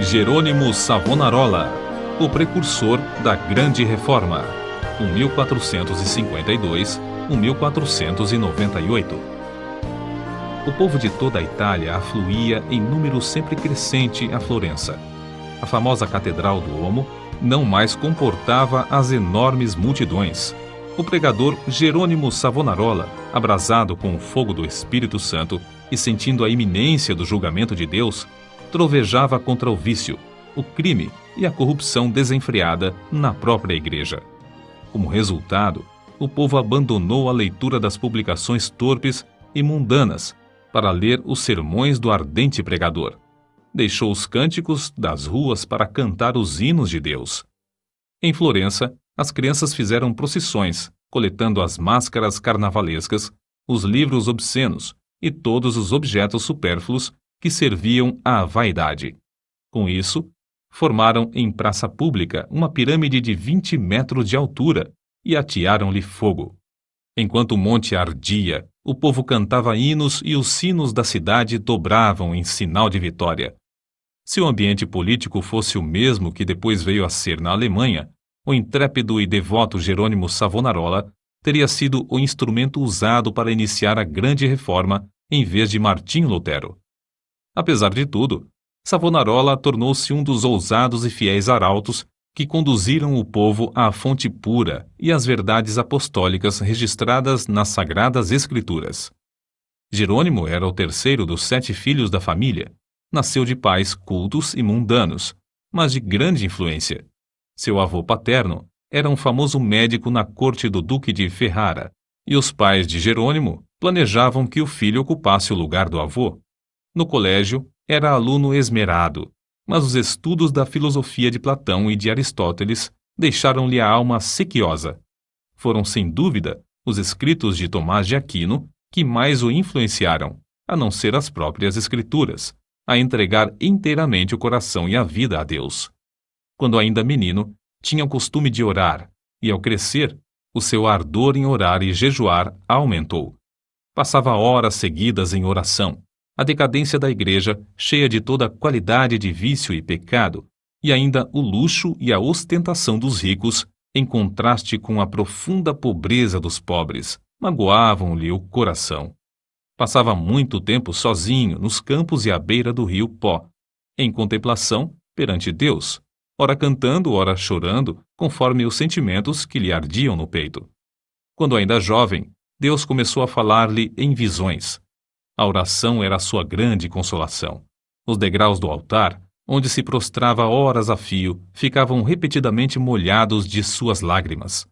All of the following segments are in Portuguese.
Jerônimo Savonarola, o precursor da Grande Reforma, 1452-1498. O povo de toda a Itália afluía em número sempre crescente a Florença. A famosa Catedral do Duomo não mais comportava as enormes multidões. O pregador Jerônimo Savonarola, abrasado com o fogo do Espírito Santo e sentindo a iminência do julgamento de Deus, trovejava contra o vício, o crime e a corrupção desenfreada na própria igreja. Como resultado, o povo abandonou a leitura das publicações torpes e mundanas para ler os sermões do ardente pregador. Deixou os cânticos das ruas para cantar os hinos de Deus. Em Florença, as crianças fizeram procissões, coletando as máscaras carnavalescas, os livros obscenos e todos os objetos supérfluos que serviam à vaidade. Com isso, formaram em praça pública uma pirâmide de 20 metros de altura e atearam-lhe fogo. Enquanto o monte ardia, o povo cantava hinos e os sinos da cidade dobravam em sinal de vitória. Se o ambiente político fosse o mesmo que depois veio a ser na Alemanha, o intrépido e devoto Jerônimo Savonarola teria sido o instrumento usado para iniciar a Grande Reforma em vez de Martinho Lutero. Apesar de tudo, Savonarola tornou-se um dos ousados e fiéis arautos que conduziram o povo à fonte pura e às verdades apostólicas registradas nas Sagradas Escrituras. Jerônimo era o terceiro dos 7 filhos da família. Nasceu de pais cultos e mundanos, mas de grande influência. Seu avô paterno era um famoso médico na corte do Duque de Ferrara, e os pais de Jerônimo planejavam que o filho ocupasse o lugar do avô. No colégio, era aluno esmerado, mas os estudos da filosofia de Platão e de Aristóteles deixaram-lhe a alma sequiosa. Foram, sem dúvida, os escritos de Tomás de Aquino que mais o influenciaram, a não ser as próprias escrituras, a entregar inteiramente o coração e a vida a Deus. Quando ainda menino, tinha o costume de orar, e ao crescer, o seu ardor em orar e jejuar aumentou. Passava horas seguidas em oração. A decadência da igreja, cheia de toda qualidade de vício e pecado, e ainda o luxo e a ostentação dos ricos, em contraste com a profunda pobreza dos pobres, magoavam-lhe o coração. Passava muito tempo sozinho nos campos e à beira do rio Pó, em contemplação perante Deus, ora cantando, ora chorando, conforme os sentimentos que lhe ardiam no peito. Quando ainda jovem, Deus começou a falar-lhe em visões. A oração era a sua grande consolação. Os degraus do altar, onde se prostrava horas a fio, ficavam repetidamente molhados de suas lágrimas.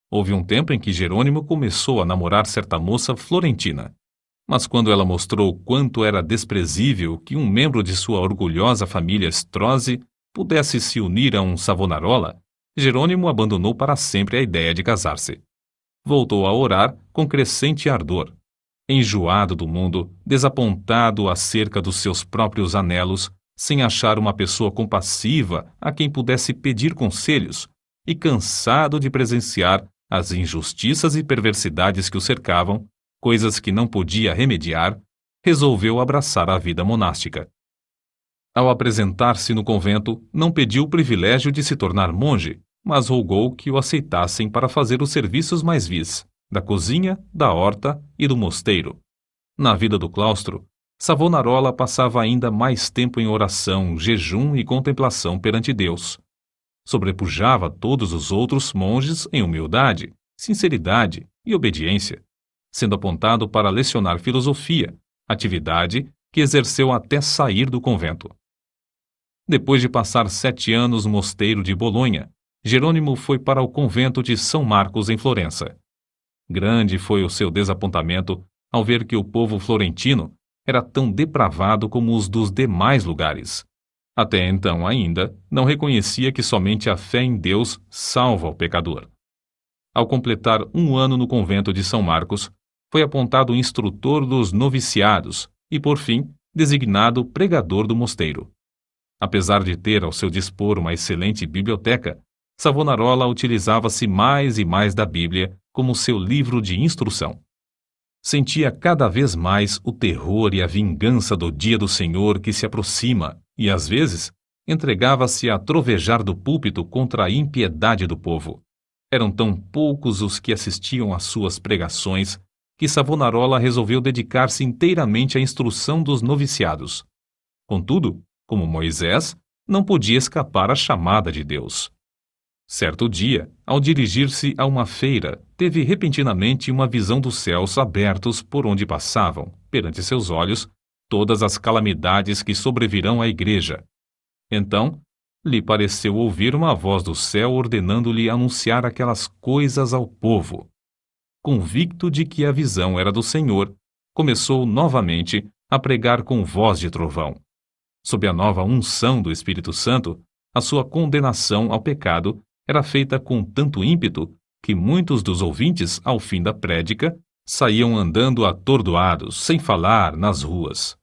Houve um tempo em que Jerônimo começou a namorar certa moça florentina. Mas quando ela mostrou quanto era desprezível que um membro de sua orgulhosa família Strozzi pudesse se unir a um Savonarola, Jerônimo abandonou para sempre a ideia de casar-se. Voltou a orar com crescente ardor. Enjoado do mundo, desapontado acerca dos seus próprios anelos, sem achar uma pessoa compassiva a quem pudesse pedir conselhos, e cansado de presenciar as injustiças e perversidades que o cercavam, coisas que não podia remediar, resolveu abraçar a vida monástica. Ao apresentar-se no convento, não pediu o privilégio de se tornar monge, mas rogou que o aceitassem para fazer os serviços mais vis, da cozinha, da horta e do mosteiro. Na vida do claustro, Savonarola passava ainda mais tempo em oração, jejum e contemplação perante Deus. Sobrepujava todos os outros monges em humildade, sinceridade e obediência, sendo apontado para lecionar filosofia, atividade que exerceu até sair do convento. Depois de passar 7 anos no mosteiro de Bolonha, Jerônimo foi para o convento de São Marcos em Florença. Grande foi o seu desapontamento ao ver que o povo florentino era tão depravado como os dos demais lugares. Até então ainda não reconhecia que somente a fé em Deus salva o pecador. Ao completar 1 ano no convento de São Marcos, foi apontado instrutor dos noviciados e, por fim, designado pregador do mosteiro. Apesar de ter ao seu dispor uma excelente biblioteca, Savonarola utilizava-se mais e mais da Bíblia como seu livro de instrução. Sentia cada vez mais o terror e a vingança do dia do Senhor que se aproxima e, às vezes, entregava-se a trovejar do púlpito contra a impiedade do povo. Eram tão poucos os que assistiam às suas pregações que Savonarola resolveu dedicar-se inteiramente à instrução dos noviciados. Contudo, como Moisés, não podia escapar à chamada de Deus. Certo dia, ao dirigir-se a uma feira, teve repentinamente uma visão dos céus abertos por onde passavam, perante seus olhos, todas as calamidades que sobrevirão à igreja. Então, lhe pareceu ouvir uma voz do céu ordenando-lhe anunciar aquelas coisas ao povo. Convicto de que a visão era do Senhor, começou novamente a pregar com voz de trovão. Sob a nova unção do Espírito Santo, a sua condenação ao pecado era feita com tanto ímpeto que muitos dos ouvintes, ao fim da prédica, saíam andando atordoados, sem falar, nas ruas.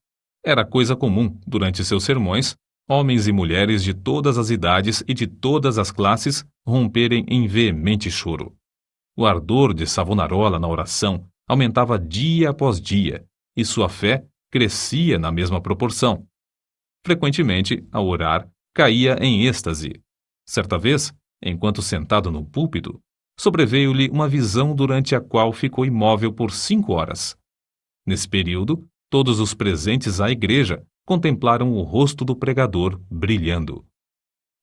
Era coisa comum, durante seus sermões, homens e mulheres de todas as idades e de todas as classes romperem em veemente choro. O ardor de Savonarola na oração aumentava dia após dia, e sua fé crescia na mesma proporção. Frequentemente, ao orar, caía em êxtase. Certa vez, enquanto sentado no púlpito, sobreveio-lhe uma visão durante a qual ficou imóvel por 5 horas. Nesse período, todos os presentes à igreja contemplaram o rosto do pregador brilhando.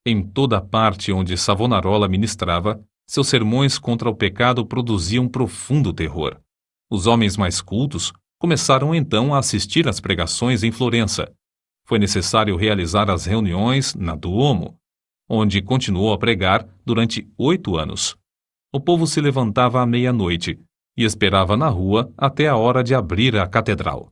Em toda a parte onde Savonarola ministrava, seus sermões contra o pecado produziam profundo terror. Os homens mais cultos começaram então a assistir às pregações em Florença. Foi necessário realizar as reuniões na Duomo, onde continuou a pregar durante 8 anos. O povo se levantava à meia-noite e esperava na rua até a hora de abrir a catedral.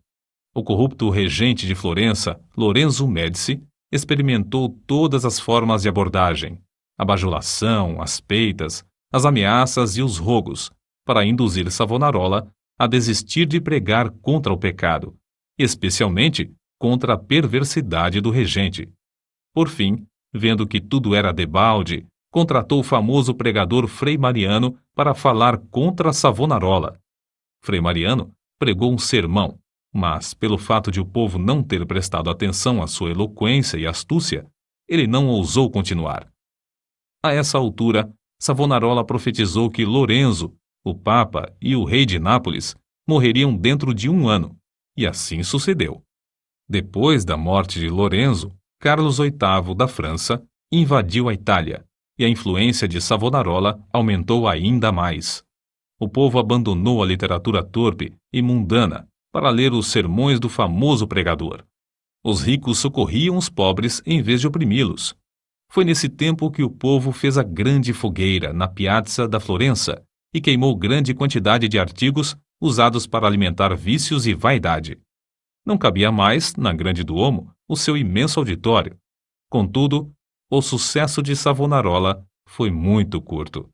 O corrupto regente de Florença, Lorenzo Médici, experimentou todas as formas de abordagem, a bajulação, as peitas, as ameaças e os rogos, para induzir Savonarola a desistir de pregar contra o pecado, especialmente contra a perversidade do regente. Por fim, vendo que tudo era debalde, contratou o famoso pregador Frei Mariano para falar contra Savonarola. Frei Mariano pregou um sermão, mas, pelo fato de o povo não ter prestado atenção à sua eloquência e astúcia, ele não ousou continuar. A essa altura, Savonarola profetizou que Lorenzo, o Papa e o rei de Nápoles morreriam dentro de 1 ano, e assim sucedeu. Depois da morte de Lorenzo, Carlos VIII da França invadiu a Itália, e a influência de Savonarola aumentou ainda mais. O povo abandonou a literatura torpe e mundana para ler os sermões do famoso pregador. Os ricos socorriam os pobres em vez de oprimi-los. Foi nesse tempo que o povo fez a grande fogueira na Piazza da Florença e queimou grande quantidade de artigos usados para alimentar vícios e vaidade. Não cabia mais, na Grande Duomo, o seu imenso auditório. Contudo, o sucesso de Savonarola foi muito curto.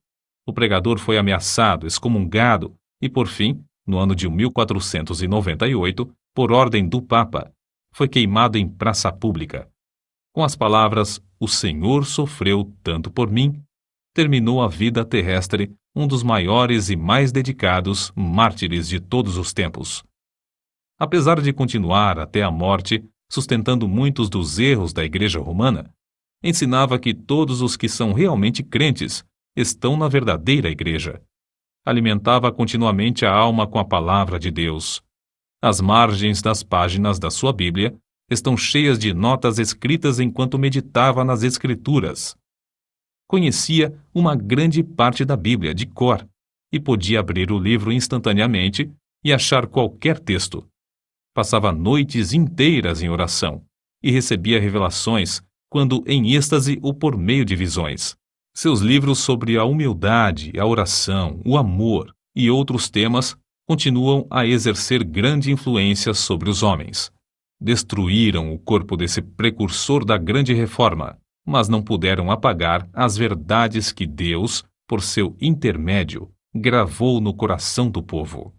O pregador foi ameaçado, excomungado e, por fim, no ano de 1498, por ordem do Papa, foi queimado em praça pública. Com as palavras "O Senhor sofreu tanto por mim", terminou a vida terrestre um dos maiores e mais dedicados mártires de todos os tempos. Apesar de continuar até a morte, sustentando muitos dos erros da Igreja Romana, ensinava que todos os que são realmente crentes estão na verdadeira Igreja. Alimentava continuamente a alma com a palavra de Deus. As margens das páginas da sua Bíblia estão cheias de notas escritas enquanto meditava nas Escrituras. Conhecia uma grande parte da Bíblia de cor e podia abrir o livro instantaneamente e achar qualquer texto. Passava noites inteiras em oração e recebia revelações, quando em êxtase ou por meio de visões. Seus livros sobre a humildade, a oração, o amor e outros temas continuam a exercer grande influência sobre os homens. Destruíram o corpo desse precursor da grande reforma, mas não puderam apagar as verdades que Deus, por seu intermédio, gravou no coração do povo.